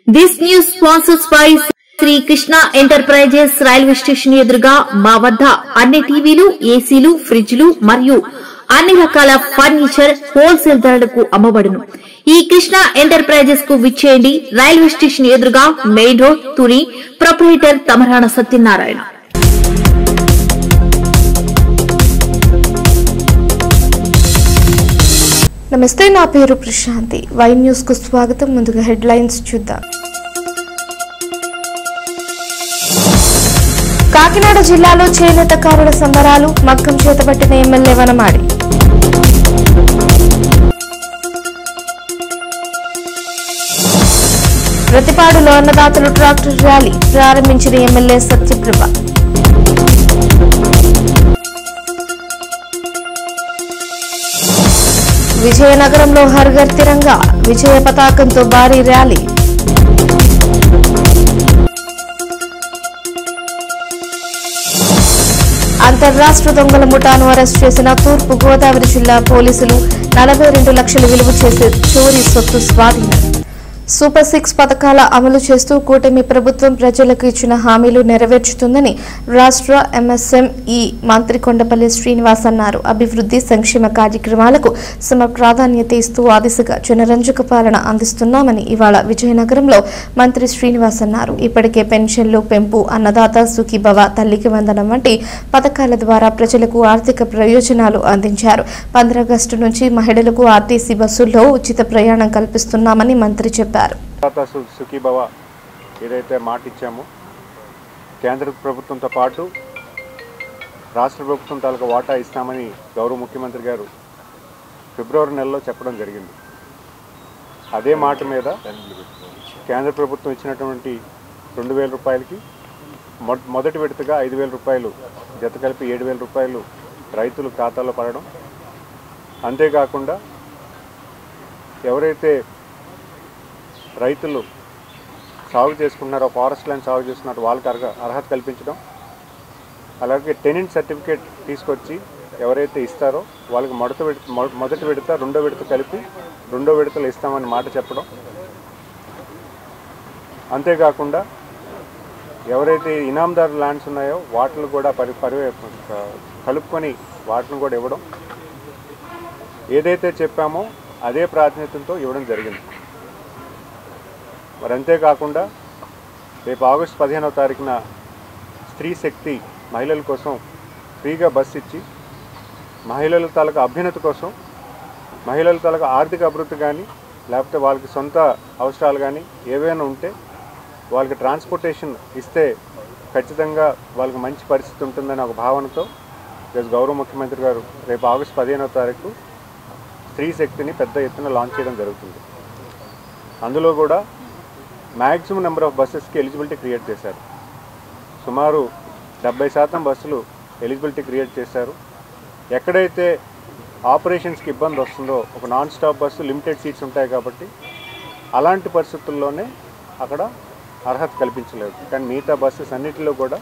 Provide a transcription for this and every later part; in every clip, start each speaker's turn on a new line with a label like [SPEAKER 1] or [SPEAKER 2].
[SPEAKER 1] This news sponsors by Shri Krishna enterprises railway station ఎదురుగా మా వద్ద అన్ని టీవీలు, ఏసీలు, ఫ్రిడ్జ్లు మరియు అన్ని రకాల ఫర్నిచర్ హోల్సేల్ ధరలకు అమ్మబడును. ఈ కృష్ణ ఎంటర్ప్రైజెస్ కు విచ్చేయండి. రైల్వే స్టేషన్ ఎదురుగా main road, Tuni. Proprietor Tamarana Satyanarayana.
[SPEAKER 2] నమస్తే, నా పేరు ప్రశాంతి. వై న్యూస్ కు స్వాగతం. ముందుగా హెడ్లైన్స్ చూద్దాం. కాకినాడ జిల్లాలో చేనేతకారుల సంబరాలు, మగ్గం చేతబట్టిన ఎమ్మెల్యే వనమాడి. ప్రతిపాడులో అన్నదాతలు ట్రాక్టర్ ర్యాలీ ప్రారంభించిన ఎమ్మెల్యే సత్యప్రభ. విజయనగరంలో హర్ఘర్ తిరంగా విజయ పతాకంతో భారీ ర్యాలీ. అంతర్రాష్ట్ర దొంగల ముఠాను అరెస్ట్ చేసిన తూర్పు గోదావరి జిల్లా పోలీసులు. 42 లక్షలు విలువ చేసే చోరీ సొత్తు స్వాధీనం. సూపర్ 6 పథకాల అమలు చేస్తూ కూటమి ప్రభుత్వం ప్రజలకు ఇచ్చిన హామీలు నెరవేర్చుతుందని రాష్ట్ర ఎంఎస్ఎంఈ మంత్రి కొండపల్లి శ్రీనివాస్ అన్నారు. అభివృద్ధి సంక్షేమ కార్యక్రమాలకు సమ ప్రాధాన్యత ఇస్తూ ఆ దిశగా జనరంజక పాలన అందిస్తున్నామని ఇవాళ విజయనగరంలో మంత్రి శ్రీనివాస్ అన్నారు. ఇప్పటికే పెన్షన్లు పెంపు, అన్నదాత సుఖీభవ, తల్లికి వందనం వంటి పథకాల ద్వారా ప్రజలకు ఆర్థిక ప్రయోజనాలు అందించారు. 15 ఆగస్టు నుంచి మహిళలకు ఆర్టీసీ బస్సుల్లో ఉచిత ప్రయాణం కల్పిస్తున్నామని మంత్రి చెప్పారు.
[SPEAKER 3] సుఖీభవ ఏదైతే మాట ఇచ్చామో కేంద్ర ప్రభుత్వంతో పాటు రాష్ట్ర ప్రభుత్వం తాలూకా వాటా ఇస్తామని గౌరవ ముఖ్యమంత్రి గారు ఫిబ్రవరి నెలలో చెప్పడం జరిగింది. అదే మాట మీద కేంద్ర ప్రభుత్వం ఇచ్చినటువంటి 2,000 రూపాయలకి మొదటి విడతగా 5,000 రూపాయలు జత కలిపి 7,000 రూపాయలు రైతులు ఖాతాలో పడడం. అంతేకాకుండా ఎవరైతే రైతులు సాగు చేసుకుంటున్నారో, ఫారెస్ట్ ల్యాండ్ సాగు చేస్తున్నారో వాళ్ళకి అర్హత కల్పించడం. అలాగే టెనెంట్ సర్టిఫికేట్ తీసుకొచ్చి ఎవరైతే ఇస్తారో వాళ్ళకి మొదటి విడత 2వ విడత కలిపి 2వ విడతలు ఇస్తామని మాట చెప్పడం. అంతేకాకుండా ఎవరైతే ఇనాందారు ల్యాండ్స్ ఉన్నాయో వాటిని కూడా కలుపుకొని వాటిని కూడా ఇవ్వడం. ఏదైతే చెప్పామో అదే ప్రాతినిధ్యంతో ఇవ్వడం జరిగింది. మరి అంతేకాకుండా రేపు ఆగస్టు 15వ తారీఖున స్త్రీ శక్తి మహిళల కోసం ఫ్రీగా బస్సు ఇచ్చి మహిళల తాలూకా అభ్యున్నతి కోసం, మహిళల తాలూకా ఆర్థిక అభివృద్ధి కానీ లేకపోతే వాళ్ళకి సొంత అవసరాలు కానీ ఏవైనా ఉంటే వాళ్ళకి ట్రాన్స్పోర్టేషన్ ఇస్తే ఖచ్చితంగా వాళ్ళకి మంచి పరిస్థితి ఉంటుందని ఒక భావనతో ఈరోజు గౌరవ ముఖ్యమంత్రి గారు రేపు ఆగస్టు 15వ తారీఖు స్త్రీ శక్తిని పెద్ద ఎత్తున లాంచ్ చేయడం జరుగుతుంది. అందులో కూడా మ్యాక్సిమం నెంబర్ ఆఫ్ బస్సెస్కి ఎలిజిబిలిటీ క్రియేట్ చేశారు. సుమారు 70% బస్సులు ఎలిజిబిలిటీ క్రియేట్ చేశారు. ఎక్కడైతే ఆపరేషన్స్కి ఇబ్బంది వస్తుందో ఒక non stop bus limited seats ఉంటాయి కాబట్టి అలాంటి పరిస్థితుల్లోనే అక్కడ అర్హత కల్పించలేదు. కానీ మిగతా బస్సెస్ అన్నిటిలో కూడా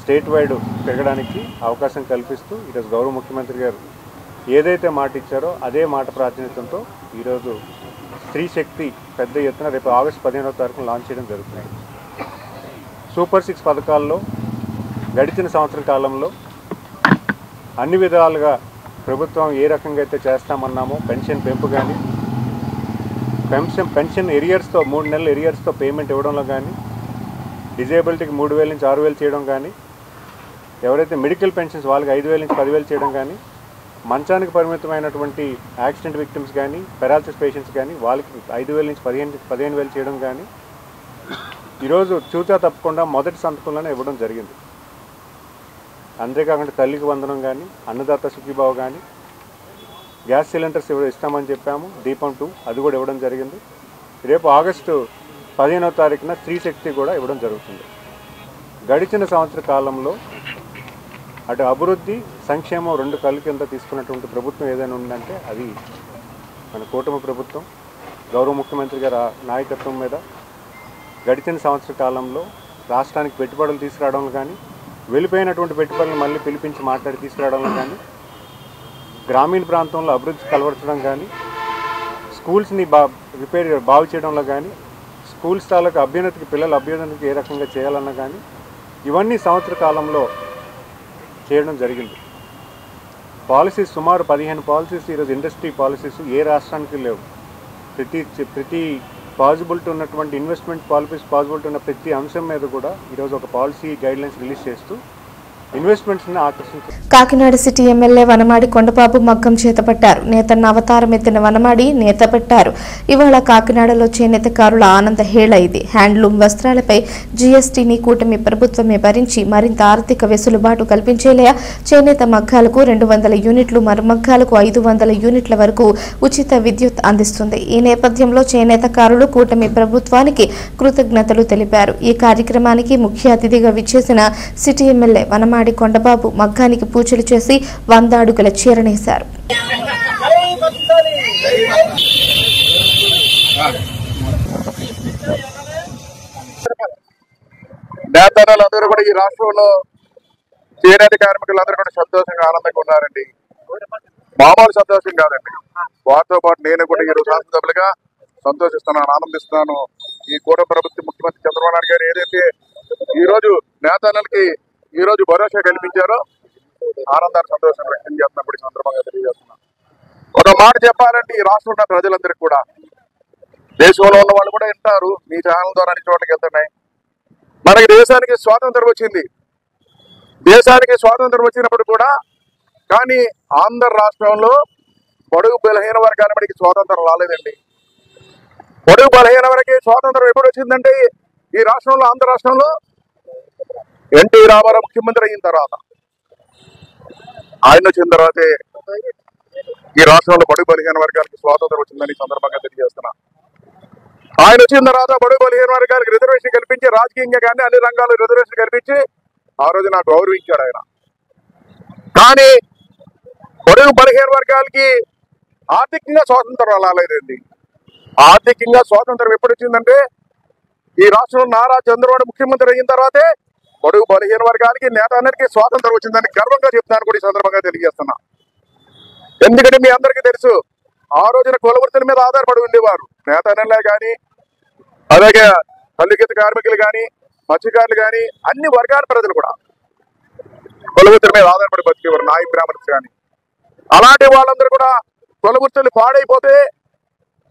[SPEAKER 3] స్టేట్ వైడ్ పెరగడానికి అవకాశం కల్పిస్తూ ఈరోజు గౌరవ ముఖ్యమంత్రి గారు ఏదైతే మాట ఇచ్చారో అదే మాట ప్రాతినిధ్యంతో ఈరోజు స్త్రీ శక్తి పెద్ద ఎత్తున రేపు ఆగస్టు 15వ తారీఖున లాంచ్ చేయడం జరుగుతుంది. సూపర్ 6 పథకాల్లో గడిచిన సంవత్సర కాలంలో అన్ని విధాలుగా ప్రభుత్వం ఏ రకంగా అయితే చేస్తామన్నామో పెన్షన్ పెంపు కానీ, పెన్షన్ ఎరియర్స్తో 3 నెలల ఎరియర్స్తో పేమెంట్ ఇవ్వడంలో కానీ, డిజేబిలిటీకి 3,000 నుంచి 6,000 చేయడం కానీ, ఎవరైతే మెడికల్ పెన్షన్స్ వాళ్ళకి 5,000 నుంచి 10,000 చేయడం కానీ, మంచానికి పరిమితమైనటువంటి యాక్సిడెంట్ విక్టిమ్స్ కానీ, పెరాలసిస్ పేషెంట్స్ కానీ వాళ్ళకి 5,000 నుంచి 15,000 చేయడం కానీ ఈరోజు చూచా తప్పకుండా మొదటి సంతకంలోనే ఇవ్వడం జరిగింది. అంతేకాకుండా తల్లికి వందనం కానీ, అన్నదాత సుఖీభావ కానీ, గ్యాస్ సిలిండర్స్ ఇస్తామని చెప్పాము, దీపం 2 అది కూడా ఇవ్వడం జరిగింది. రేపు ఆగస్టు 15వ తారీఖున స్త్రీ శక్తి కూడా ఇవ్వడం జరుగుతుంది. గడిచిన సంవత్సర కాలంలో అటు అభివృద్ధి సంక్షేమం 2 కళ్ళు కింద తీసుకున్నటువంటి ప్రభుత్వం ఏదైనా ఉందంటే అది మన కూటమి ప్రభుత్వం. గౌరవ ముఖ్యమంత్రి గారి నాయకత్వం మీద గడిచిన సంవత్సర కాలంలో రాష్ట్రానికి పెట్టుబడులు తీసుకురావడంలో కానీ, వెళ్ళిపోయినటువంటి పెట్టుబడులను మళ్ళీ పిలిపించి మాట్లాడి తీసుకురావడంలో కానీ, గ్రామీణ ప్రాంతంలో అభివృద్ధి కలవరచడం కానీ, స్కూల్స్ని బాగు చేయడంలో కానీ, స్కూల్స్ తాలూకు అభ్యున్నతికి, పిల్లల అభ్యున్నతికి ఏ రకంగా చేయాలన్నా కానీ ఇవన్నీ సంవత్సర కాలంలో చేయడం జరిగింది. పాలసీస్ సుమారు 15 పాలసీస్ ఈరోజు ఇండస్ట్రీ పాలసీస్ ఏ రాష్ట్రానికి లేవు. ప్రతి పాజిబిలిటీ ఉన్నటువంటి ఇన్వెస్ట్మెంట్ పాజిబిలిటీ ఉన్న ప్రతి అంశం మీద కూడా ఈరోజు ఒక పాలసీ గైడ్లైన్స్ రిలీజ్ చేస్తూ ఇన్వెస్ట్మెంట్స్ని ఆకర్షించారు.
[SPEAKER 2] కాకినాడ సిటీ ఎమ్మెల్యే వనమాడి కొండబాబు మగ్గం చేతపట్టారు. నేతన్న అవతారం ఎత్తిన వనమాడి నేత పెట్టారు. ఇవాళ కాకినాడలో చేనేతకారుల ఆనంద హేళ ఇది. హ్యాండ్లూమ్ వస్త్రాలపై జీఎస్టీని కూటమి ప్రభుత్వమే భరించి మరింత ఆర్థిక వెసులుబాటు కల్పించేలా చేనేత మగ్గాలకు 200 యూనిట్లు, మరుమగ్గాలకు 500 యూనిట్ల వరకు ఉచిత విద్యుత్ అందిస్తుంది. ఈ నేపథ్యంలో చేనేతకారులు కూటమి ప్రభుత్వానికి కృతజ్ఞతలు తెలిపారు. ఈ కార్యక్రమానికి ముఖ్య అతిథిగా విచ్చేసిన సిటీ ఎమ్మెల్యే వనమాడి కొండబాబు మగ్గానికి పూజలు చేసి 100 అడుగుల చీరనేశారు.
[SPEAKER 4] నేతలందరూ కూడా ఈ రాష్ట్రంలో చేనేత కార్మికులందరూ కూడా సంతోషంగా ఆనందంగా ఉన్నారండి. మామూలు సంతోషం కాదండి. వారితో పాటు నేను కూడా ఈరోజు శాసనసభ్యులుగా సంతోషిస్తున్నాను, ఆనందిస్తున్నాను. ఈ కూటమి ప్రభుత్వం ముఖ్యమంత్రి చంద్రబాబు నాయుడు గారు ఏదైతే ఈరోజు నేతలకి ఈరోజు భరోసా కల్పించారో ఆనందాన్ని సంతోషం వ్యక్తం చేస్తున్నప్పుడు సందర్భంగా తెలియజేస్తున్నాను. ఒక మాట చెప్పాలంటే ఈ రాష్ట్రంలో ఉన్న ప్రజలందరికీ కూడా, దేశంలో ఉన్న వాళ్ళు కూడా వింటారు, మీ ఛానల్ ద్వారా అన్ని చోట్లకి వెళ్తున్నాయి. మనకి దేశానికి స్వాతంత్రం వచ్చింది. దేశానికి స్వాతంత్రం వచ్చినప్పుడు కూడా కానీ ఆంధ్ర రాష్ట్రంలో పొడుగు బలహీన వర్గానికి స్వాతంత్రం రాలేదండి. పొడుగు బలహీన వర్గానికి స్వాతంత్రం ఎప్పుడు వచ్చిందంటే ఈ రాష్ట్రంలో, ఆంధ్ర రాష్ట్రంలో ఎన్టీ రామారావు ముఖ్యమంత్రి అయిన తర్వాత, ఆయన వచ్చిన తర్వాతే ఈ రాష్ట్రంలో బడుగు బలహీన వర్గానికి స్వాతంత్రం వచ్చిందని సందర్భంగా తెలియజేస్తున్నా. ఆయన వచ్చిన తర్వాత బడుగు బలహీన వర్గాలకు రిజర్వేషన్ కల్పించి, రాజకీయంగా కానీ అన్ని రంగాల్లో రిజర్వేషన్ కల్పించి ఆ రోజు నాకు గౌరవించాడు ఆయన. కానీ బడుగు బలహీన వర్గాలకి ఆర్థికంగా స్వాతంత్రం రాలేదండి. ఆర్థికంగా స్వాతంత్రం ఎప్పుడు వచ్చిందంటే ఈ రాష్ట్రంలో నారా చంద్రబాబు ముఖ్యమంత్రి అయిన తర్వాతే బడుగు బలహీన వర్గానికి, నేతలకి స్వాతంత్రం వచ్చిందని గర్వంగా చెప్తాను కూడా ఈ సందర్భంగా తెలియజేస్తున్నా. ఎందుకంటే మీ అందరికీ తెలుసు, ఆ రోజున కులవృత్తుల మీద ఆధారపడి ఉండేవారు నేతలే కానీ, అలాగే పల్లిగీత కార్మికులు కానీ, మత్స్యకారులు కానీ, అన్ని వర్గాల ప్రజలు కూడా కులవృత్తుల మీద ఆధారపడి బతికేవారు, నాయి బ్రాహ్మణులు కానీ. అలాంటి వాళ్ళందరూ కూడా కులవృత్తులు పాడైపోతే,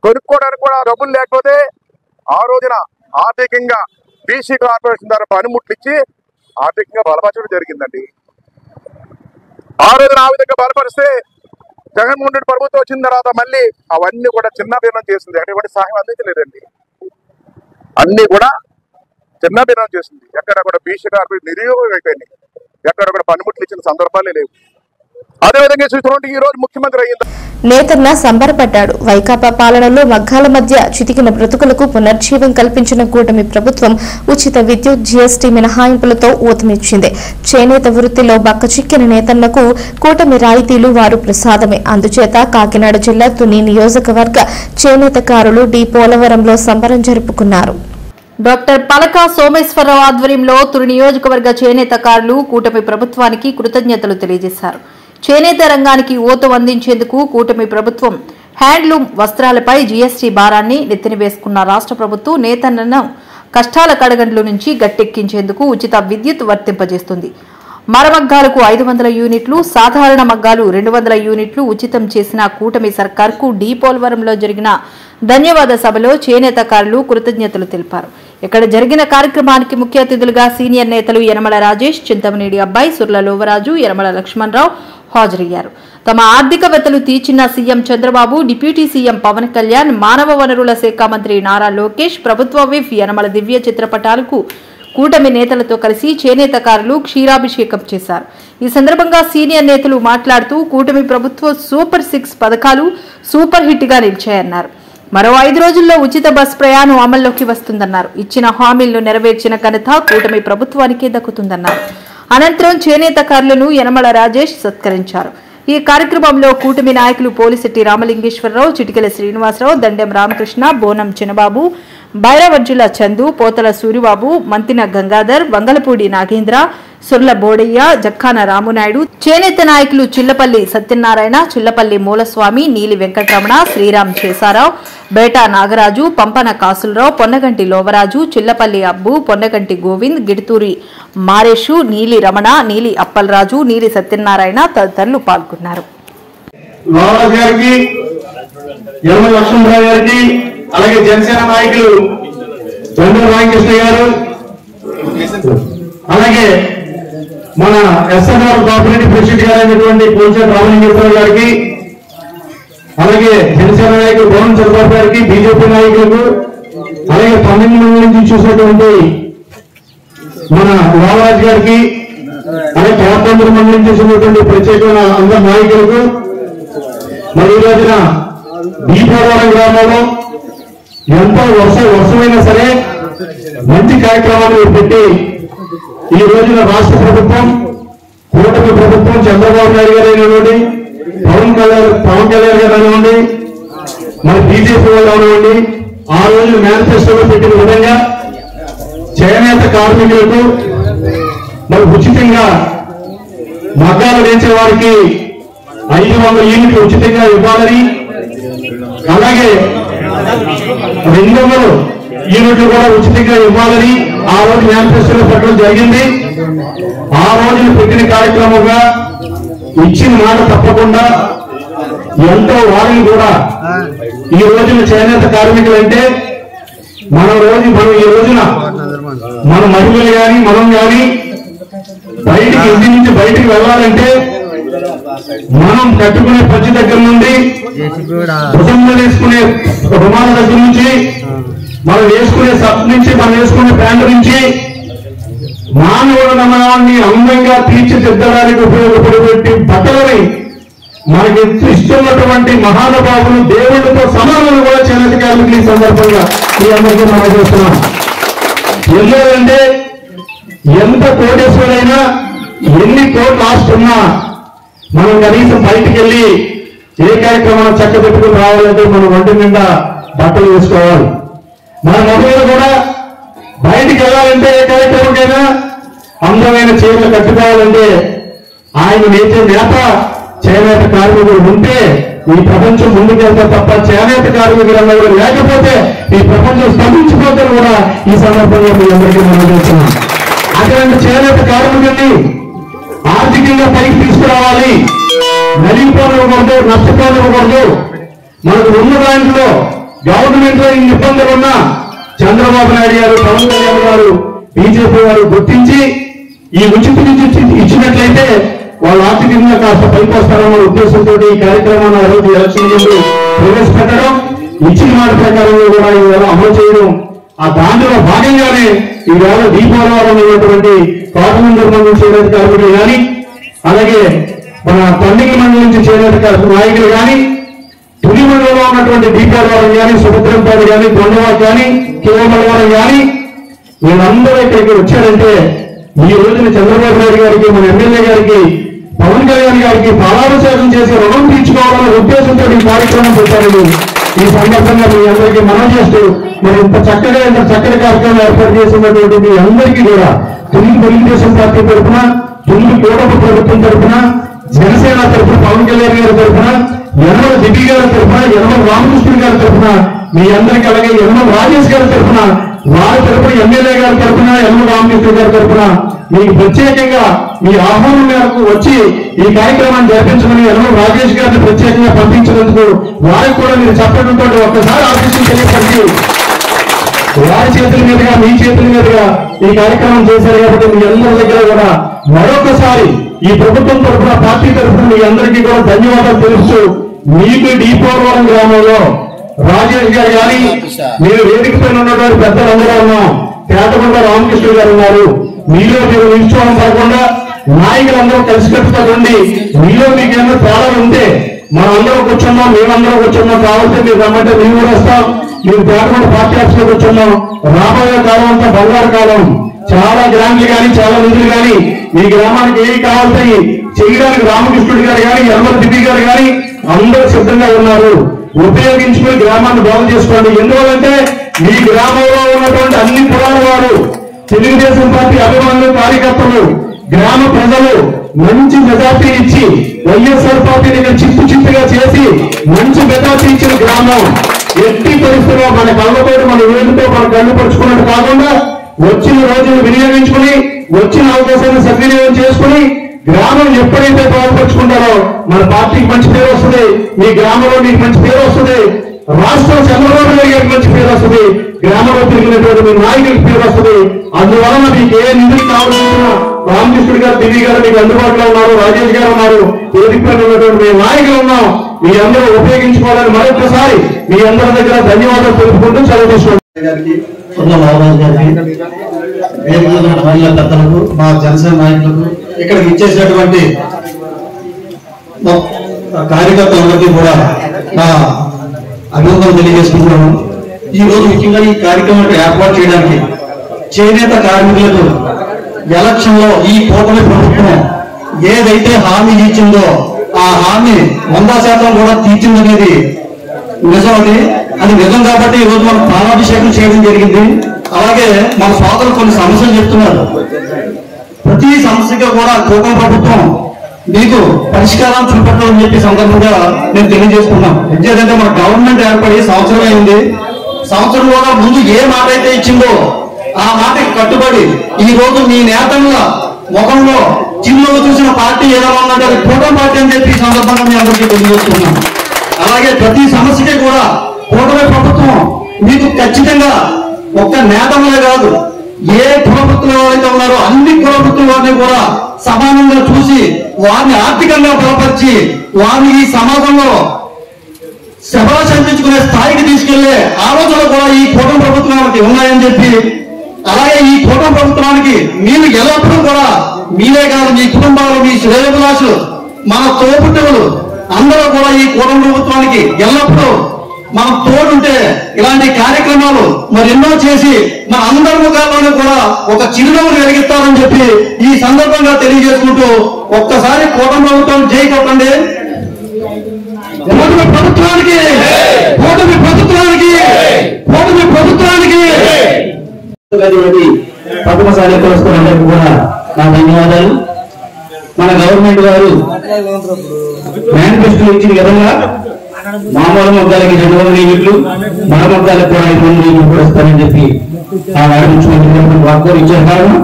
[SPEAKER 4] కొనుక్కోవడానికి కూడా డబ్బులు లేకపోతే ఆ రోజున ఆర్థికంగా బీసీ కార్పొరేషన్ ద్వారా పనిముట్లు ఇచ్చి ఆర్థికంగా బలపరచడం జరిగిందండి. ఆ రోజున ఆ విధంగా బలపరిస్తే జగన్మోహన్ రెడ్డి ప్రభుత్వం వచ్చిన తర్వాత మళ్ళీ అవన్నీ కూడా చిన్న భిన్నం చేసింది. ఎటువంటి సహాయం అందించలేదండి. అన్ని కూడా చిన్న భిన్నం చేసింది. ఎక్కడ కూడా బీసీ కార్పొరేషన్ నిరుయోగం అయిపోయింది. ఎక్కడ కూడా పనిముట్లు ఇచ్చిన సందర్భాలే లేవు. అదేవిధంగా చూసుకుంటే ఈ రోజు ముఖ్యమంత్రి అయ్యింది.
[SPEAKER 2] నేతన్న సంబరపడ్డాడు. వైకాపా పాలనలో మగ్గాల మధ్య చితికిన బ్రతుకులకు పునర్జీవం కల్పించిన కూటమి ప్రభుత్వం ఉచిత విద్యుత్, జీఎస్టీ మినహాయింపులతో ఊతమిచ్చింది. చేనేత వృత్తిలో బక్కచిక్కిన నేతన్నకు కూటమి రాయితీలు వారు ప్రసాదమే. అందుచేత కాకినాడ జిల్లా తుని నియోజకవర్గ చేనేతకారులు డి పోలవరంలో సంబరం జరుపుకున్నారు.
[SPEAKER 1] డాక్టర్ పలక సోమేశ్వరరావు ఆధ్వర్యంలో తుని నియోజకవర్గ చేనేతకారులు కూటమి ప్రభుత్వానికి కృతజ్ఞతలు తెలియజేశారు. చేనేత రంగానికి ఊతం అందించేందుకు కూటమి ప్రభుత్వం హ్యాండ్లూమ్ వస్త్రాలపై జీఎస్టీ భారాన్ని నెత్తిన వేసుకున్న రాష్ట్ర ప్రభుత్వం నేతన్నను కష్టాల కడగండ్ల నుంచి గట్టెక్కించేందుకు ఉచిత విద్యుత్ వర్తింపజేస్తుంది. మరమగ్గాలకు 500 యూనిట్లు, సాధారణ మగ్గాలు 200 యూనిట్లు ఉచితం చేసిన కూటమి సర్కార్కు డి పోలవరంలో జరిగిన ధన్యవాద సభలో చేనేతకారులు కృతజ్ఞతలు తెలిపారు. ఇక్కడ జరిగిన కార్యక్రమానికి ముఖ్య అతిథులుగా సీనియర్ నేతలు యనమల రాజేష్, చింతమనేడి అబ్బాయి, సుర్ల లోవరాజు, యనమల లక్ష్మణరావు హాజరయ్యారు. తమ ఆర్థికవేత్తలు తీర్చిన CM Chandrababu, deputy CM Pawan Kalyan, మానవ వనరుల శాఖ మంత్రి నారా లోకేష్, ప్రభుత్వ విప్ యనమల దివ్య చిత్రపటాలకు కూటమి నేతలతో కలిసి చేనేతకారులు క్షీరాభిషేకం చేశారు. ఈ సందర్భంగా సీనియర్ నేతలు మాట్లాడుతూ కూటమి ప్రభుత్వ సూపర్ 6 పథకాలు సూపర్ హిట్ గా నిలిచాయన్నారు. మరో 5 రోజుల్లో ఉచిత బస్ ప్రయాణం అమల్లోకి వస్తుందన్నారు. ఇచ్చిన హామీలను నెరవేర్చిన ఘనత కూటమి ప్రభుత్వానికే దక్కుతుందన్నారు. అనంతరం చేనేతకారులను యనమల రాజేష్ సత్కరించారు. ఈ కార్యక్రమంలో కూటమి నాయకులు పోలిశెట్టి రామలింగేశ్వరరావు, చిటికెల శ్రీనివాసరావు, దండెం రామకృష్ణ, బోనం చినబాబు,
[SPEAKER 5] భైరవర్జుల చందు, పోతల సూరిబాబు, మంతిన గంగాధర్, వంగలపూడి నాగేంద్ర, సుర్ల బోడయ్య, జక్కాన రామునాయుడు, చేనేత నాయకులు చిల్లపల్లి సత్యనారాయణ, చిల్లపల్లి మూలస్వామి, నీలి వెంకటరమణ, శ్రీరామ్ చేసారావు, బేటా నాగరాజు, పంపన కాసులరావు, పొన్నగంటి లోవరాజు, చిల్లపల్లి అబ్బు, పొన్నగంటి గోవింద్, గిడుతూరి మారేషు, నీలి రమణ, నీలి అప్పలరాజు, నీలి సత్యనారాయణ తదితరులు పాల్గొన్నారు.
[SPEAKER 6] అలాగే జనసేన నాయకులు బండూరు రామకృష్ణ గారు, అలాగే మన ఎస్ఎన్ఆర్ కోఆపరేటివ్ ప్రెసిడెంట్ గారు అయినటువంటి పోల్చర్ రామలింగేశ్వర గారికి, అలాగే జనసేన నాయకులు భవన్ చంద్రబాబు గారికి, బీజేపీ నాయకులకు, అలాగే 12 మంది నుంచి చూసినటువంటి మన రామరాజు గారికి, అలాగే 19 మంది నుంచి చూసినటువంటి ప్రత్యేకమైన అందరి నాయకులకు, మరి ఈ రోజున దీపావళి గ్రామంలో ఎంతో వర్షమైనా సరే మంచి కార్యక్రమాలు పెట్టి ఈ రోజున రాష్ట్ర ప్రభుత్వం, కూటమి ప్రభుత్వం, చంద్రబాబు నాయుడు గారు అయినటువంటి పవన్ కళ్యాణ్ గారు అనివ్వండి, మన బీజేపీ వాళ్ళు అనివ్వండి, ఆ రోజు మేనిఫెస్టోలో పెట్టిన విధంగా చేనేత కార్మికులకు మరి ఉచితంగా మగ్గాలు వేసే వారికి 500 యూనిట్లు ఉచితంగా ఇవ్వాలని, అలాగే 200 యూనిట్లు కూడా ఉచితంగా ఇవ్వాలని ఆ రోజు మేనిఫెస్టోలో పెట్టడం జరిగింది. ఆ రోజు పెట్టిన కార్యక్రమంగా ఇచ్చిన మాట తప్పకుండా ఎంతో వారిని కూడా ఈ రోజున చేనేత కార్మికులు అంటే మనం ఈ రోజున మన మహిళలు కానీ మనం కానీ బయటికి ఇంటి నుంచి బయటికి వెళ్ళాలంటే మనం కట్టుకునే పంచి దగ్గర నుండి భుజంలో వేసుకునే రుమాల దగ్గర నుంచి మనం వేసుకునే షర్ట్ నుంచి మనం వేసుకునే ప్యాంటు నుంచి మానవుడు నమ్మనాన్ని అందంగా తీర్చిదిద్దడానికి ఉపయోగపడేటువంటి బట్టలని మనకి ఇస్తున్నటువంటి మహానుభావులు దేవుళ్ళతో సమానులు కూడా చేనేత కార్మికులు ఈ సందర్భంగా ఈ అందరికీ మనం చేస్తున్నాం. ఎందుకంటే ఎంత కోటేశ్వరైనా ఎన్ని కోట్లు ఆస్తున్నా మనం కనీసం బయటికి వెళ్ళి ఏ కార్యక్రమం చక్క పెట్టుకుని రావాలంటే మనం ఒంటి నిండా బట్టలు వేసుకోవాలి. మన మహిళలు కూడా బయటికి వెళ్ళాలంటే ఏ కార్యక్రమంకైనా అందమైన చీరలు కట్టుకోవాలంటే ఆయన నేర్చే నేత చేనేత కార్మికులు ఉంటే ఈ ప్రపంచం ముందుకెళ్తే తప్ప చేనేత కార్మికులు అన్నది లేకపోతే ఈ ప్రపంచం స్పందించిపోతే కూడా ఈ సందర్భంగా మీ అందరికీ మనం చేస్తున్నాం. అటువంటి చేనేత కార్మికుల్ని ఆర్థికంగా పైకి తీసుకురావాలి, నలిగిపోనివ్వకూడదు, నష్టపోనివ్వకూడదు. మనకు ఉన్న దాంట్లో గవర్నమెంట్ లో ఇన్ని ఇబ్బందులు ఉన్నా చంద్రబాబు నాయుడు గారు, పవన్ కళ్యాణ్ గారు, బీజేపీ వారు గుర్తించి ఈ ఉచిత ఇచ్చినట్లయితే వాళ్ళు ఆర్థికంగా కాస్త పైకి వస్తారన్న ఉద్దేశంతో ఈ కార్యక్రమాన్ని ఆ రోజు ఎలక్షన్ ముందు ప్రవేశపెట్టడం, ఇచ్చిన మాట ప్రకారంగా కూడా ఈవేళ అమలు చేయడం, ఆ దాంట్లో భాగంగానే ఈవేళ దీపావళి ఉన్నటువంటి కోటమందూరు మండలం చేనేత కార్మికులు కానీ, అలాగే మన పండుగ మండలం నుంచి చేనేత నాయకులు కానీ, తుని మండలంలో ఉన్నటువంటి దీపావళి కానీ, సుభద్రంపేట కానీ, దొండవాడ కానీ, కిలోమలవరం కానీ వీళ్ళందరూ ఇక్కడికి వచ్చారంటే ఈ రోజున చంద్రబాబు నాయుడు గారికి, మన ఎమ్మెల్యే గారికి, పవన్ కళ్యాణ్ గారికి పాలాభిషేకం చేసి రుణం తీర్చుకోవాలనే ఉద్దేశంతో ఈ కార్యక్రమం పెట్టారని ఈ సందర్భంగా మీ అందరికీ మనం చేస్తూ మరి ఇంత చక్కటి కార్యక్రమం ఏర్పాటు చేసినటువంటి మీ అందరికీ కూడా తెలుగుదేశం పార్టీ తరఫున, కూటమి ప్రభుత్వం తరఫున, జనసేన తరఫున, పవన్ కళ్యాణ్ గారి తరఫున, యనమల దివి గారి తరఫున, యనమల రామకృష్ణ గారి తరఫున మీ అందరికీ, అలాగే యనమల రాజేష్ గారి తరఫున, వారి తరఫున ఎమ్మెల్యే గారి తరఫున, యనమల రామకృష్ణ గారి తరఫున మీకు ప్రత్యేకంగా ఈ ఆహ్వానం మేరకు వచ్చి ఈ కార్యక్రమాన్ని జరిపించమని యనమల రాజేష్ గారిని ప్రత్యేకంగా పంపించినందుకు వారికి కూడా మీరు చెప్పడంతో ఒక్కసారి ఆఫీసులు తెలియపరిచి వారి చేతుల మీదుగా, మీ చేతుల మీదుగా ఈ కార్యక్రమం చేశారు కాబట్టి మీ అందరి దగ్గర కూడా మరొకసారి ఈ ప్రభుత్వం తరఫున, పార్టీ తరఫున మీ అందరికీ కూడా ధన్యవాదాలు తెలుస్తూ మీకు దీపోవరం గ్రామంలో రాజేష్ గారు కానీ, మీరు వేదిక పైన ఉన్నటువంటి పెద్దలందరూ ఉన్నాం, పేటకొండ రామకృష్ణ గారు ఉన్నారు, మీలో మీరు నిల్చోవడం కాకుండా నాయకులందరూ కలిసికట్టుగా ఉండి మీలో మీకేమో తేడాలు ఉంటే మనం అందరూ కూర్చున్నాం, మేమందరం కూర్చున్నాం, కావాలంటే మీరు రమ్మంటే మేము కూడా వస్తాం. మీరు పేటకొండ పార్టీ ఆఫీస్ లో కూర్చున్నాం. రాబోయే కాలం అంతా బంగారు కాలం, చాలా గ్రాంట్లు కానీ, చాలా నిధులు కానీ ఈ గ్రామానికి ఏవి కావాల్సి చేయడానికి రామకృష్ణుడు గారు కానీ, యనమల దివి గారు కానీ అందరూ సిద్ధంగా ఉన్నారు. ఉపయోగించుకుని గ్రామాన్ని బాగు చేసుకోండి. ఎందువల్లంటే మీ గ్రామంలో ఉన్నటువంటి అన్ని కులాల వారు, తెలుగుదేశం పార్టీ అభిమానులు, కార్యకర్తలు, గ్రామ ప్రజలు మంచి మెజార్టీ ఇచ్చి వైఎస్ఆర్ పార్టీని చిత్తుగా చేసి మంచి మెజార్టీ ఇచ్చిన గ్రామం. ఎట్టి పరిస్థితుల్లో మన కళ్ళతో, మన వేలుతో మన కళ్ళు పరుచుకున్నట్టు కాకుండా వచ్చిన రోజులు వినియోగించుకుని, వచ్చిన అవకాశాన్ని సద్వినియోగం చేసుకుని గ్రామం ఎప్పుడైతే బాగుపరుచుకుంటారో మన పార్టీకి మంచి పేరు వస్తుంది, మీ గ్రామంలో మీకు మంచి పేరు వస్తుంది, రాష్ట్రం చంద్రబాబు నాయుడు గారికి మంచి పేరు వస్తుంది, గ్రామంలో తిరిగినటువంటి మీ నాయకుడికి పేరు వస్తుంది. అందువలన మీకు ఏ నిధులు కావాల్సిన రామకృష్ణుడు గారు, దివి గారు మీకు అందుబాటులో ఉన్నారు, రాజేష్ గారు ఉన్నారు, వేదిక ఉన్నటువంటి మీ నాయకులు ఉన్నాం. మీ అందరూ ఉపయోగించుకోవాలని మరొకసారి మీ అందరి దగ్గర ధన్యవాదాలు తెలుపుకుంటూ సెలవు తీసుకుంటాం.
[SPEAKER 7] మహిళా పెద్దలకు, మా జనసేన నాయకులకు, ఇక్కడికి ఇచ్చేసినటువంటి కార్యకర్తలందరికీ కూడా నా అభినందనలు తెలియజేసుకుంటున్నాను. ఈ రోజు ముఖ్యంగా ఈ కార్యక్రమాన్ని ఏర్పాటు చేయడానికి చేనేత కార్మికులకు ఎలక్షన్ లో ఈ కూటమి ప్రభుత్వం ఏదైతే హామీ ఇచ్చిందో ఆ హామీ 100% కూడా తీర్చిందనేది నిజం. అది నిజం కాబట్టి ఈ రోజు మనం ప్రాణాభిషేకం చేయడం జరిగింది. అలాగే మన సోదరులు కొన్ని సమస్యలు చెప్తున్నారు. ప్రతి సమస్యగా కూడా కూటమి ప్రభుత్వం మీకు పరిష్కారం చూపెట్టాలని చెప్పి సందర్భంగా నేను తెలియజేస్తున్నాం. ఎందుకంటే మన గవర్నమెంట్ ఏర్పడి సంవత్సరం అయింది. సంవత్సరం కూడా ముందు ఏ మాట అయితే ఇచ్చిందో ఆ మాటకి కట్టుబడి ఈ రోజు మీ నేతల ముఖంలో చిన్నలు చూసిన పార్టీ ఏదైనా ఉందంటే అది కూటమి పార్టీ అని చెప్పి ఈ సందర్భంగా మీ అందరికీ తెలియజేస్తున్నాం. అలాగే ప్రతి సమస్యకి కూడా కూటమి ప్రభుత్వం మీకు ఖచ్చితంగా ఒక్క నేతలే కాదు, ఏ కులవృత్తులు ఎవరైతే ఉన్నారో అన్ని కులవృత్తుల వారిని కూడా సమానంగా చూసి వారిని ఆర్థికంగా బలపరిచి వారిని ఈ సమాజంలో శభాష్ అందించుకునే స్థాయికి తీసుకెళ్లే ఆలోచనలు కూడా ఈ కూటమి ప్రభుత్వానికి ఉన్నాయని చెప్పి, అలాగే ఈ కూటమి ప్రభుత్వానికి మీరు ఎల్లప్పుడూ కూడా మీరే కాదు, మీ కుటుంబాలు, మీ శ్రేయోభిలాషులు, మన తోపుట్టువులు అందరూ కూడా ఈ కూటమి ప్రభుత్వానికి ఎల్లప్పుడూ మనం తోడుంటే ఇలాంటి కార్యక్రమాలు మరెన్నో చేసి మన అందరి ముఖాల్లోనూ కూడా ఒక చిరునవ్వును వెలిగిస్తారని చెప్పి ఈ సందర్భంగా తెలియజేసుకుంటూ ఒక్కసారి కూటమి ప్రభుత్వం జై కొట్టండి. కూటమి ప్రభుత్వానికి, కూటమి ప్రభుత్వానికి, కూటమి ప్రభుత్వానికి. ప్రథమసారి కలుస్తున్నందుకు కూడా నా ధన్యవాదాలు. మన గవర్నమెంట్ వారు మేనిఫెస్టో ఇచ్చిన విధంగా మామూలు మొగ్గాలకి 200 యూనిట్లు, మన మొగ్గాలకు కూడా 500 యూనిట్లు కూడా ఇస్తారని చెప్పి ఆ వారి ముఖ్యమంత్రి వాగ్దానం ఇచ్చారు. కారణం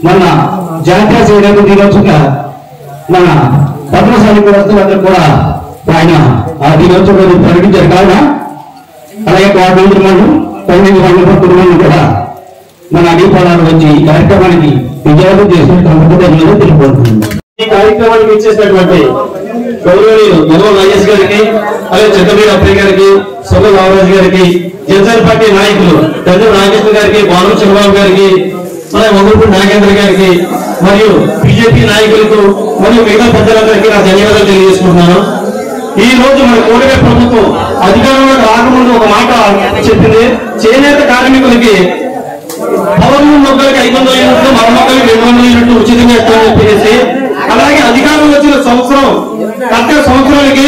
[SPEAKER 7] మన జాతీయ సేవకు దినోత్సవంగా మన పద్మశాలి కులస్తులందరూ కూడా ఆయన ఆ దినోత్సవం ప్రకటించారు. కారణం అలాగే వార్డు మంత్రులు 9 మంది కుటుంబాలను కూడా మన అడిపాలను వచ్చి ఈ కార్యక్రమానికి విజయవంతం చేసిన తెలుపుకుంటున్నాం. ఈ కార్యక్రమానికి ఇచ్చేసినటువంటి గౌరవనీయులు ఎన్నో వైఎస్ గారికి, అలాగే చెత్తమీర అప్పయ్య గారికి, సొంత రామరాజు గారికి, జనసేన పార్టీ నాయకులు చంద్ర నాగేశ్వర గారికి, బాలు చంద్రబాబు గారికి, అలాగే వంగపూడి నాగేంద్ర గారికి మరియు బీజేపీ నాయకులకు మరియు మిగతా పెద్దలందరికీ నా ధన్యవాదాలు తెలియజేసుకుంటున్నాను. ఈ రోజు మన కూటమి ప్రభుత్వం అధికారంలో రాకముందు ఒక మాట చెప్పింది, చేనేత కార్మికులకి పౌర్ణమి మొక్కలకి 500 యూనిట్లు, మర మొక్కలకి 200 యూనిట్లు ఉచితంగా ఇస్తామని చెప్పేసి, అలాగే అధికారం వచ్చిన సంవత్సరాలకి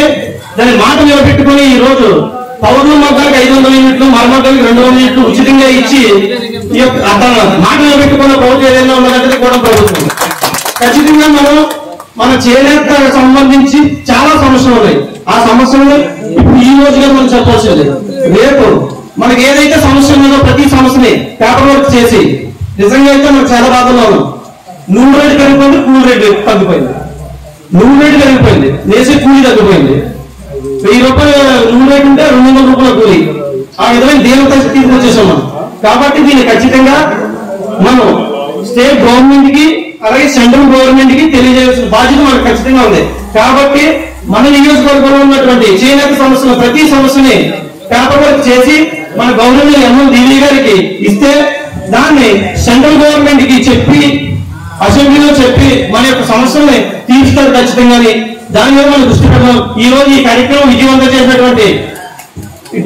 [SPEAKER 7] దాని మాట నిలబెట్టుకుని ఈ రోజు పౌర్ణమి మొక్కలకి 500 యూనిట్లు, మర మొక్కలకి 200 యూనిట్లు ఉచితంగా ఇచ్చి మాట నిలబెట్టుకున్న ప్రభుత్వం ఏదైనా ఉన్నదంటే కూడా ప్రభుత్వం. ఖచ్చితంగా మన చేనేత సంబంధించి చాలా సమస్యలు ఉన్నాయి. ఆ సమస్యలు ఇప్పుడు ఈ రోజుగా మనం చెప్పాల్సింది. రేపు మనకి ఏదైతే సమస్య ఉన్నదో ప్రతి సమస్యని పేపర్ వర్క్ చేసి నిజంగా అయితే మనకు చాలా బాధలో ఉన్నాం. నూనె రేటు పెరిగిపోయింది, కూలి రేటు తగ్గిపోయింది. నూనె రేటు పెరిగిపోయింది, వేసే కూలి తగ్గిపోయింది. 1000 రూపాయలు నూనె రేటు ఉంటే 200 రూపాయల కూలి. ఆ విధమైన దేవత తీసుకొచ్చేసాం మనం. కాబట్టి దీన్ని ఖచ్చితంగా మనం స్టేట్ గవర్నమెంట్ కి అలాగే సెంట్రల్ గవర్నమెంట్ కి తెలియజేయాల్సిన బాధ్యత మనకు ఖచ్చితంగా ఉంది. కాబట్టి మన నియోజకవర్గంలో ఉన్నటువంటి చేనేత సమస్యలు ప్రతి సమస్యని పేపర్ వర్క్ చేసి మన గవర్నమెంట్ ఎన్నో దివి గారికి ఇస్తే దాన్ని సెంట్రల్ గవర్నమెంట్ కి చెప్పి అసెంబ్లీలో చెప్పి మన యొక్క సమస్యల్ని తీరుస్తారు ఖచ్చితంగా. దాని మీద మనం దృష్టి పెడదాం. ఈ రోజు ఈ కార్యక్రమం విజయవంతం చేసినటువంటి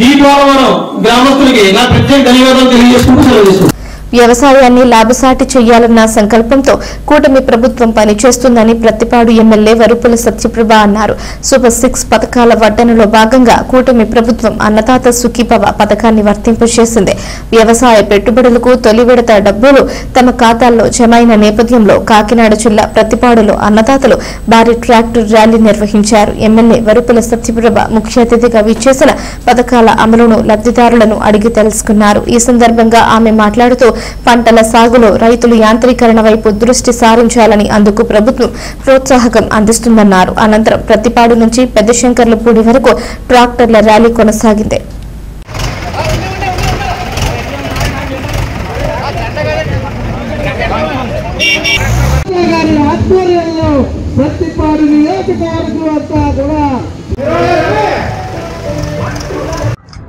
[SPEAKER 7] డి పోలవరం గ్రామస్తులకి నా ప్రత్యేక ధన్యవాదాలు తెలియజేసుకుంటూ సెలవు తీసుకుంటాం.
[SPEAKER 2] వ్యవసాయాన్ని లాభసాటి చేయాలన్న సంకల్పంతో కూటమి ప్రభుత్వం పనిచేస్తుందని ప్రతిపాడు ఎమ్మెల్యే వరుపుల సత్యప్రభ అన్నారు. సూపర్ 6 పథకాల వడ్డనలో భాగంగా కూటమి ప్రభుత్వం అన్నదాత సుఖీభవ పథకాన్ని వర్తింపచేసింది. వ్యవసాయ పెట్టుబడులకు తొలి విడత డబ్బులు తమ ఖాతాల్లో జమైన నేపథ్యంలో కాకినాడ జిల్లా ప్రతిపాడులో అన్నదాతలు భారీ ట్రాక్టర్ ర్యాలీ నిర్వహించారు. ఎమ్మెల్యే వరుపుల సత్యప్రభ ముఖ్య అతిథిగా విచ్చేసిన పథకాల అమలును లబ్ధిదారులను అడిగి తెలుసుకున్నారు. ఈ సందర్భంగా ఆమె మాట్లాడుతూ పంటల సాగులో రైతులు యాంత్రీకరణ వైపు దృష్టి సారించాలని అందుకు ప్రభుత్వం ప్రోత్సాహకం అందిస్తుందన్నారు. అనంతరం ప్రతిపాడు నుంచి పెద్దశంకర్లపూడి వరకు ట్రాక్టర్ల ర్యాలీ కొనసాగింది.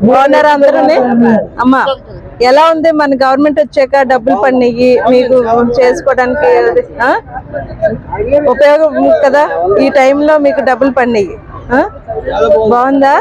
[SPEAKER 8] బాగున్నారా అందరూ? అమ్మా ఎలా ఉంది మన గవర్నమెంట్ వచ్చాక డబ్బులు పడినాయి మీకు చేసుకోవడానికి ఉపయోగం కదా? ఈ టైంలో మీకు డబ్బులు పడినాయి బాగుందా?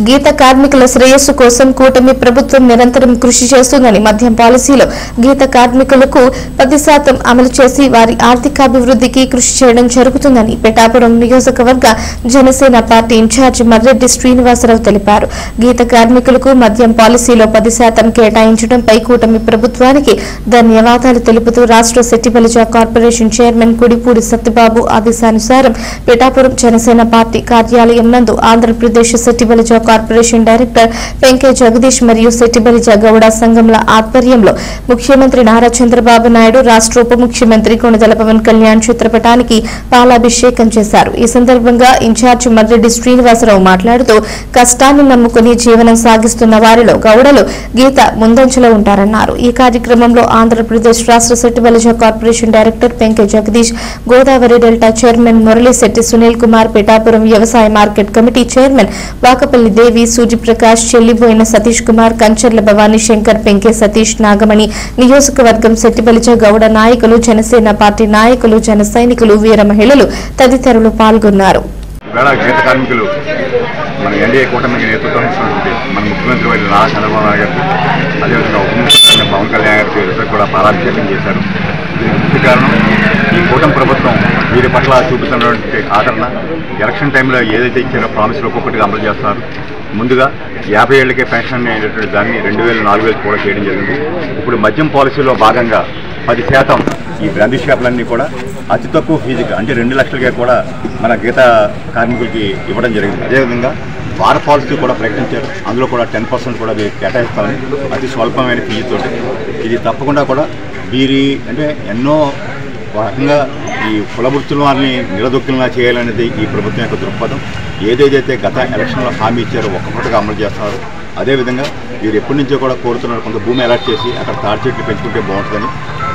[SPEAKER 2] గీత కార్మికుల శ్రేయస్సు కోసం కూటమి ప్రభుత్వం నిరంతరం కృషి చేస్తుందని మద్యం పాలసీలో గీత కార్మికులకు 10% అమలు చేసి వారి ఆర్థికాభివృద్ధికి కృషి చేయడం జరుగుతుందని పిఠాపురం నియోజకవర్గ జనసేన పార్టీ ఇన్ఛార్జ్ మర్రెడ్డి శ్రీనివాసరావు తెలిపారు. గీత కార్మికులకు మద్యం పాలసీలో 10% కేటాయించడంపై కూటమి ప్రభుత్వానికి ధన్యవాదాలు తెలుపుతూ రాష్ట్ర సెట్టిబలిజ కార్పొరేషన్ చైర్మన్ కుడిపూడి సత్యబాబు ఆదేశానుసారం పిఠాపురం జనసేన పార్టీ కార్యాలయం నందు ఆంధ్రప్రదేశ్ సెట్టిబలిజ కార్పొరేషన్ డైరెక్టర్ వెంకే జగదీష్ మరియు సెట్టిబలిజ గౌడ సంఘంల ఆధ్వర్యంలో ముఖ్యమంత్రి నారా చంద్రబాబు నాయుడు, రాష్ట్ర ఉప ముఖ్యమంత్రి కొణిదెల పవన్ కళ్యాణ్ చిత్రపటానికి పాలాభిషేకం చేశారు. ఈ సందర్భంగా ఇన్ఛార్జ్ మర్రెడ్డి శ్రీనివాసరావు మాట్లాడుతూ కష్టాన్ని నమ్ముకుని జీవనం సాగిస్తున్న వారిలో గౌడలు గీత ముందంజలో ఉంటారన్నారు. ఈ కార్యక్రమంలో ఆంధ్రప్రదేశ్ రాష్ట్ర Settibalija corporation director Venke Jagadish, Godavari delta chairman Muralishetty Suneel Kumar, Pithapuram వ్యవసాయ market committee chairman Vakapalli Devi, Suryaprakash, Chelliboina Satish Kumar, Kancharla Bhavani Shankar, Penke Satish, Nagamani, నియోజకవర్గం సెట్టిబలిజ గౌడ నాయకులు, జనసేన పార్టీ నాయకులు, జన సైనికులు, వీర మహిళలు తదితరులు పాల్గొన్నారు.
[SPEAKER 9] గీత కార్మికులు మన ఎన్డీఏ కూటమికి నేతృత్వం ఇచ్చినటువంటి మన ముఖ్యమంత్రి వైద్యులు నారా చంద్రబాబు నాయుడు గారికి, అదేవిధంగా ఉప ముఖ్యమంత్రి పవన్ కళ్యాణ్ గారికి ఇద్దరు కూడా పాలాభిషేకం చేశారు. దీనికి ముఖ్య కారణం ఈ కూటమి ప్రభుత్వం వీరి పట్ల చూపుతున్నటువంటి ఆదరణ. ఎలక్షన్ టైంలో ఏదైతే ఇచ్చారో ప్రామిస్లు ఒక్కొక్కటిగా అమలు చేస్తున్నారు. ముందుగా 50 ఏళ్లకే పెన్షన్ అనేటువంటి దాన్ని 2000, 4000 కూడా చేయడం జరిగింది. ఇప్పుడు మద్యం పాలసీలో భాగంగా 10% ఈ బ్రాందీ షాపులన్నీ కూడా అతి తక్కువ ఫీజుగా అంటే 2 లక్షలుగా కూడా మన గీత కార్మికులకి ఇవ్వడం జరిగింది. అదేవిధంగా వార పాలసీ కూడా ప్రకటించారు. అందులో కూడా 10% కూడా కేటాయిస్తామని అతి స్వల్పమైన ఫీజుతో. ఇది తప్పకుండా కూడా వీరి అంటే ఎన్నో రకంగా ఈ కుల వృత్తుల వారిని నిలదొక్కులా చేయాలనేది ఈ ప్రభుత్వం యొక్క దృక్పథం. ఏదైతే గత ఎలక్షన్లో హామీ ఇచ్చారో ఒక్కొక్కటిగా అమలు చేస్తున్నారు. అదేవిధంగా వీరు ఎప్పటి నుంచో కూడా కోరుతున్నారు కొంత భూమి అలాట్ చేసి అక్కడ తాడి చెట్లు పెంచుకుంటే బాగుంటుందని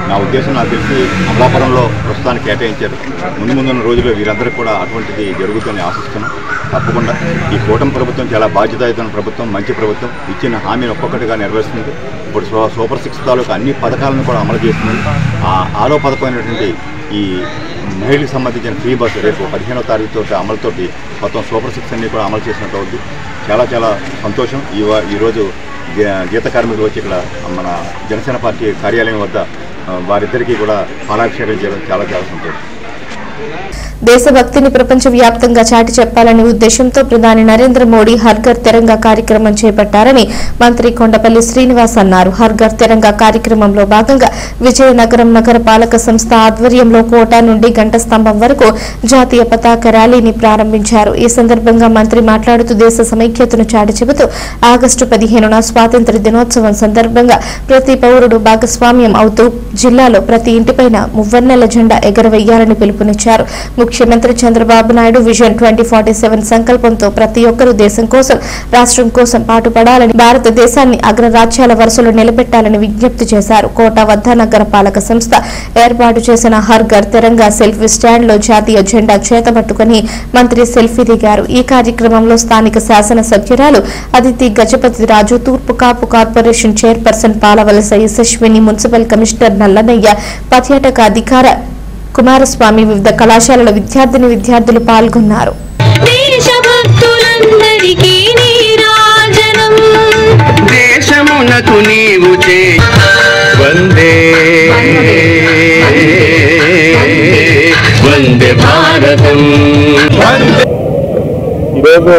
[SPEAKER 9] నా ఉద్దేశం. నాకు తెలిసి అమలాపురంలో ప్రస్తుతానికి కేటాయించారు. ముందున్న రోజుల్లో వీరందరికీ కూడా అటువంటిది జరుగుతుందని ఆశిస్తున్నాం. తప్పకుండా ఈ కూటమి ప్రభుత్వం చాలా బాధ్యతాయుతమైన ప్రభుత్వం, మంచి ప్రభుత్వం. ఇచ్చిన హామీని ఒక్కొక్కటిగా నెరవేరుస్తుంది. ఇప్పుడు సూపర్ 6 తాలూకు అన్ని పథకాలను కూడా అమలు చేస్తుంది. ఆరో పథకమైనటువంటి ఈ మహిళలకు సంబంధించిన ఫ్రీ బస్సు రేపు 15వ తారీఖుతో అమలుతోటి మొత్తం సూపర్ 6 అన్ని కూడా అమలు చేసినట్టు అవుతుంది. చాలా చాలా సంతోషం. ఈరోజు గీత కార్మికులు వచ్చి ఇక్కడ మన జనసేన పార్టీ కార్యాలయం వద్ద వారిద్దరికీ కూడా పాలాభిషేకం చేయడం చాలా చాలా సంతోషం.
[SPEAKER 2] దేశభక్తిని ప్రపంచవ్యాప్తంగా చాటి చెప్పాలనే ఉద్దేశంతో ప్రధాని నరేంద్ర మోడీ హర్ ఘర్ తిరంగా కార్యక్రమం చేపట్టారని మంత్రి కొండపల్లి శ్రీనివాస్ అన్నారు. హర్ ఘర్ తిరంగా కార్యక్రమంలో భాగంగా విజయనగరం నగర పాలక సంస్థ ఆధ్వర్యంలో కోట నుండి గంట స్తంభం వరకు జాతీయ పతాక ర్యాలీని ప్రారంభించారు. ఈ సందర్భంగా మంత్రి మాట్లాడుతూ దేశ సమైక్యతను చాటి చెబుతూ ఆగస్టు 15న స్వాతంత్ర్య దినోత్సవం సందర్భంగా ప్రతి పౌరుడు భాగస్వామ్యం అవుతూ జిల్లాలో ప్రతి ఇంటిపైన మువ్వన్నెల జెండా ఎగరవేయాలని పిలుపునిచ్చారు. ముఖ్యమంత్రి చంద్రబాబు నాయుడు విజన్ 2047 సంకల్పంతో ప్రతి ఒక్కరూ దేశం కోసం, రాష్ట్రం కోసం పాటుపడాలని, భారతదేశాన్ని అగ్రరాజ్యాల వరుసలో నిలబెట్టాలని విజ్ఞప్తి చేశారు. కోట వద్ద నగర పాలక సంస్థ ఏర్పాటు చేసిన హర్ ఘర్ తిరంగా సెల్ఫీ స్టాండ్ లో జాతీయ జెండా చేతబట్టుకుని మంత్రి సెల్ఫీ దిగారు. ఈ కార్యక్రమంలో స్థానిక శాసన సభ్యురాలు అదితి గజపతి రాజు, తూర్పు కాపు కార్పొరేషన్ చైర్పర్సన్ పాలవలస యశస్విని, మున్సిపల్ కమిషనర్ నల్లనయ్య, పర్యాటక అధికార కుమారస్వామి, వివిధ కళాశాలల విద్యార్థులు పాల్గొన్నారు.
[SPEAKER 10] దేశమునకు నీవు శతం.
[SPEAKER 3] ఈరోజు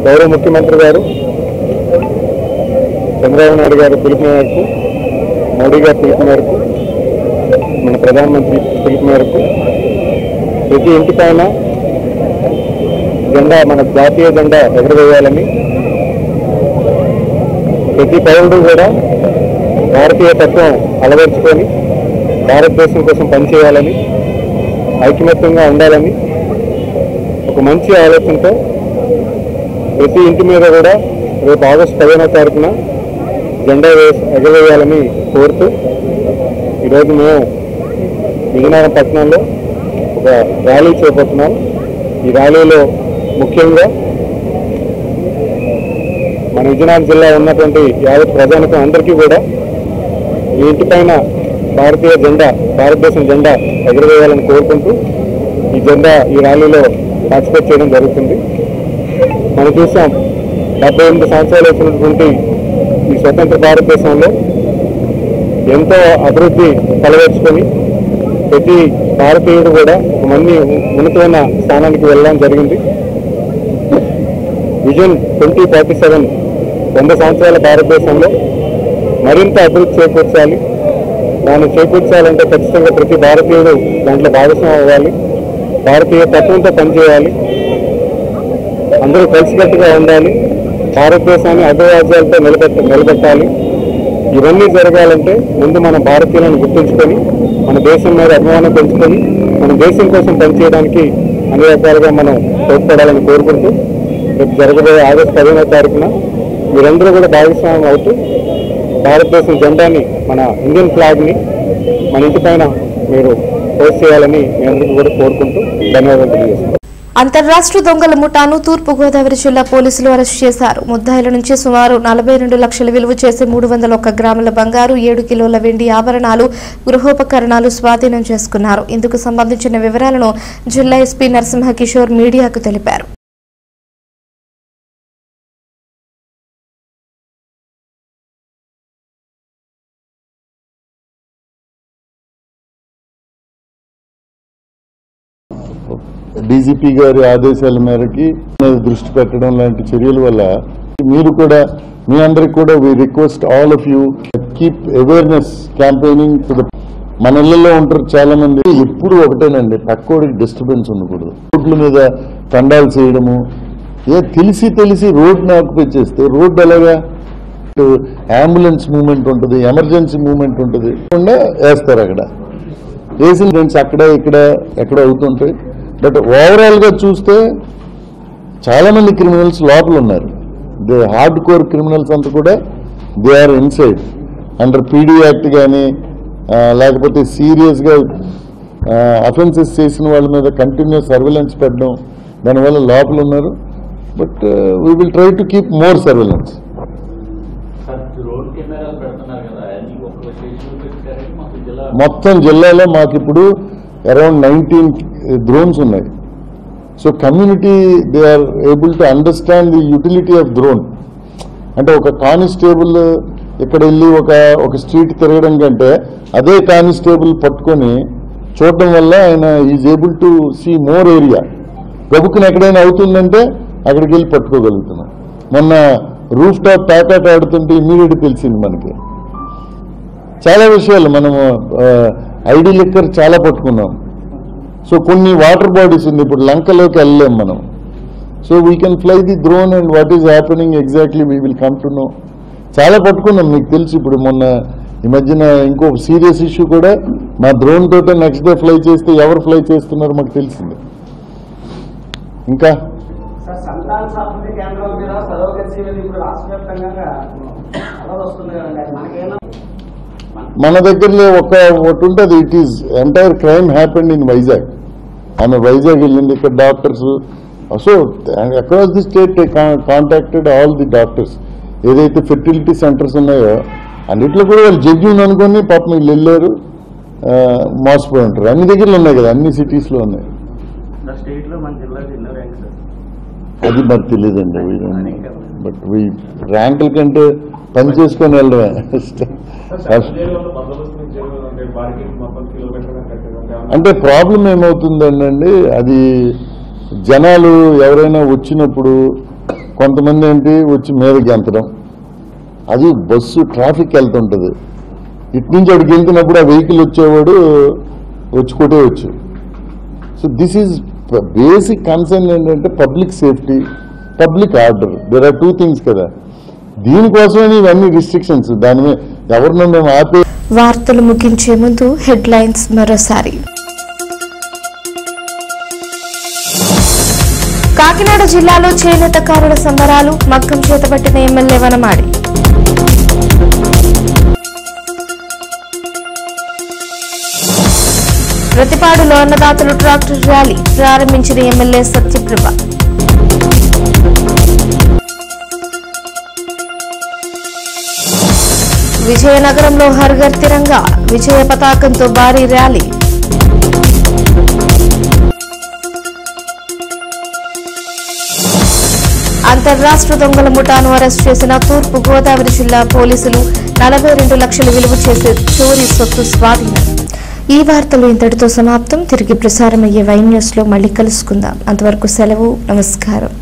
[SPEAKER 3] గౌరవ ముఖ్యమంత్రి గారు చంద్రబాబు నాయుడు గారి పిలుపు మేరకు, మోడీ గారి పిలుపు మేరకు, మన ప్రధానమంత్రి పిలుపు మేరకు ప్రతి ఇంటి పైన జెండా, మన జాతీయ జెండా ఎగరవేయాలని, ప్రతి పౌరుడు కూడా భారతీయ తత్వం అలవర్చుకొని భారతదేశం కోసం పనిచేయాలని, ఐకమత్యంగా ఉండాలని ఒక మంచి ఆలోచనతో ప్రతి ఇంటి మీద కూడా రేపు ఆగస్టు 15వ తారీఖున జెండా ఎగరవేయాలని కోరుతూ ఈరోజు మేము విజయనగరం పట్టణంలో ఒక ర్యాలీ చేపడుతున్నాం. ఈ ర్యాలీలో ముఖ్యంగా మన విజయనగరం జిల్లా ఉన్నటువంటి యావత్ ప్రజానికం అందరికీ కూడా ఈ ఇంటిపైన భారతీయ జెండా, భారతదేశం జెండా ఎగరవేయాలని కోరుకుంటూ ఈ ర్యాలీలో పార్టిసిపేట్ చేయడం జరుగుతుంది. మనం చూసాం 78 సంవత్సరాలు వచ్చినటువంటి ఈ స్వతంత్ర భారతదేశంలో ఎంతో అభివృద్ధి కలవచ్చుకొని ప్రతి భారతీయుడు కూడా మంది ఉన్నతమైన స్థానానికి వెళ్ళడం జరిగింది. విజన్ 2047 100 సంవత్సరాల భారతదేశంలో మరింత అభివృద్ధి చేకూర్చాలి. దాన్ని చేకూర్చాలంటే ఖచ్చితంగా ప్రతి భారతీయుడు దాంట్లో భాగస్వామ్యం అవ్వాలి, భారతీయ తత్వంతో పనిచేయాలి, అందరూ కలిసికట్టుగా ఉండాలి, భారతదేశాన్ని అగ్రరాజ్యాలతో నిలబెట్టాలి. ఇవన్నీ జరగాలంటే ముందు మన భారతీయులను గుర్తుంచుకొని మన దేశం మీద అభిమానం పెంచుకొని మన దేశం కోసం పనిచేయడానికి అన్ని రకాలుగా మనం తోడ్పడాలని కోరుకుంటూ రేపు జరగబోయే ఆగస్టు 15వ తారీఖున మీరందరూ కూడా భాగస్వామ్యం అవుతూ భారతదేశం జెండాని, మన ఇండియన్ ఫ్లాగ్ని మన ఇంటి పైన మీరు పోస్ట్ చేయాలని మీ అందరికీ కూడా కోరుకుంటూ ధన్యవాదాలు తెలియజేస్తాను.
[SPEAKER 2] అంతర్రాష్ట్ర దొంగల ముఠాను తూర్పుగోదావరి జిల్లా పోలీసులు అరెస్టు చేశారు. ముద్దాయిల నుంచి సుమారు 42 లక్షల విలువ చేసే 301 గ్రాముల బంగారు, 7 కిలోల వెండి ఆభరణాలు, గృహోపకరణాలు స్వాధీనం చేసుకున్నారు. ఇందుకు సంబంధించిన వివరాలను జిల్లా ఎస్పీ నరసింహకిషోర్ మీడియాకు తెలిపారు.
[SPEAKER 11] డీజీపీ గారి ఆదేశాల మేరకి దృష్టి పెట్టడం లాంటి చర్యల వల్ల మీరు కూడా, మీ అందరికి కూడా we request all of you keep awareness campaigning to the. మన ఇళ్లలో ఉంటారు చాలా మంది, ఎప్పుడు ఒకటేనండి, పక్కోడికి డిస్టర్బెన్స్ ఉండకూడదు. రోడ్ల మీద తండాలు చేయడము, తెలిసి రోడ్ని ఆక్యుపై చేస్తే రోడ్డు ఎలాగా అంబులెన్స్ మూవ్మెంట్ ఉంటుంది, ఎమర్జెన్సీ మూవ్మెంట్ ఉంటుంది, వేస్తారు అక్కడ వేసిన అక్కడ ఇక్కడ ఎక్కడ అవుతుంటాయి. బట్ ఓవరాల్ గా చూస్తే చాలా మంది క్రిమినల్స్ లోపల ఉన్నారు. దే హార్డ్ కోర్ క్రిమినల్స్ అంతా కూడా they are inside under PD act కానీ లేకపోతే సీరియస్ గా అఫెన్సెస్ చేసిన వాళ్ళ మీద కంటిన్యూస్ సర్వేలెన్స్ పెట్టడం, దానివల్ల లోపల ఉన్నారు. But we will try to keep more surveillance. మొత్తం జిల్లాలో మాకు ఇప్పుడు అరౌండ్ 19 డ్రోన్స్ ఉన్నాయి. So community they are able to understand the utility of drone. అంటే ఒక కానిస్టేబుల్ ఇక్కడ వెళ్ళి ఒక స్ట్రీట్ తిరగడం కంటే అదే కానిస్టేబుల్ పట్టుకొని చూడటం వల్ల ఆయన is able to see more area. గబుక్కుని ఎక్కడైనా అవుతుందంటే అక్కడికి వెళ్ళి పట్టుకోగలుగుతున్నాం. మొన్న రూఫ్ టాప్ ప్యాకెట్ ఆడుతుంటే ఇమ్మీడియట్ తెలిసింది మనకి. చాలా విషయాలు మనము ఐడి లిక్కర్ చాలా పట్టుకున్నాం. సో కొన్ని వాటర్ బాడీస్ ఉంది, ఇప్పుడు లంకలోకి వెళ్ళలేం మనం. So we can fly the drone and what is happening exactly we will come to know. చాలా పట్టుకున్నాం, మీకు తెలుసు. ఇప్పుడు మొన్న ఈ మధ్యన ఇంకో సీరియస్ ఇష్యూ కూడా మా డ్రోన్ తోటే నెక్స్ట్ డే ఫ్లై చేస్తే ఎవరు ఫ్లై చేస్తున్నారో మాకు తెలిసింది. ఇంకా మన దగ్గరలో ఒకటి ఉంటుంది, it is entire crime happened in Vizag. ఆమె వైజాగ్ వెళ్ళింది, ఇక్కడ doctors. So across the state contacted all the doctors. ఏదైతే ఫెర్టిలిటీ సెంటర్స్ ఉన్నాయో అన్నిట్లో కూడా వాళ్ళు జెన్యూన్ అనుకుని పాపం వీళ్ళు వెళ్ళారు, మోసపోయి ఉంటారు. అన్ని దగ్గరలో ఉన్నాయి కదా, అన్ని సిటీస్లో ఉన్నాయి. అది మరి తెలియదండి. బట్ ర్యాంకుల కంటే పని చేసుకొని వెళ్ళడమే. అంటే ప్రాబ్లం ఏమవుతుందండి, అది జనాలు ఎవరైనా వచ్చినప్పుడు కొంతమంది ఏంటి వచ్చి మీదకి గెంతడం, అది బస్సు ట్రాఫిక్ వెళ్తుంటుంది, ఇటు నుంచి అక్కడికి వెళ్తున్నప్పుడు ఆ వెహికల్ వచ్చేవాడు వచ్చి కొట్టేయచ్చు. So this is basic concern ఏంటంటే public safety, public order. There are 2 things కదా. దీనికోసమే ఇవన్నీ రిస్ట్రిక్షన్స్. దాని మీద ఎవరినో మేము ఆపే.
[SPEAKER 2] వార్తలు ముగించే ముందు హెడ్లైన్స్ మరోసారి. కాకినాడ జిల్లాలో చేనేతకారుల సంబరాలు, మగ్గం చేతబట్టిన ఎమ్మెల్యే వనమాడి. ప్రతిపాడులో అన్నదాతలు ట్రాక్టర్ ర్యాలీ ప్రారంభించిన ఎమ్మెల్యే సత్యప్రభ. విజయనగరంలో హర్ఘర్ తిరంగా విజయ పతాకంతో భారీ ర్యాలీ. అంతర్రాష్ట్ర దొంగల ముఠాను అరెస్ట్ చేసిన తూర్పు గోదావరి జిల్లా పోలీసులు. 42 లక్షలు విలువ చేసే చోరీ సొత్తు స్వాధీనం. ఈ వార్తలు ఇంతటితో సమాప్తం. తిరిగి ప్రసారమయ్యే వై న్యూస్ లో మళ్ళీ కలుసుకుందాం. అంతవరకు సెలవు. నమస్కారం.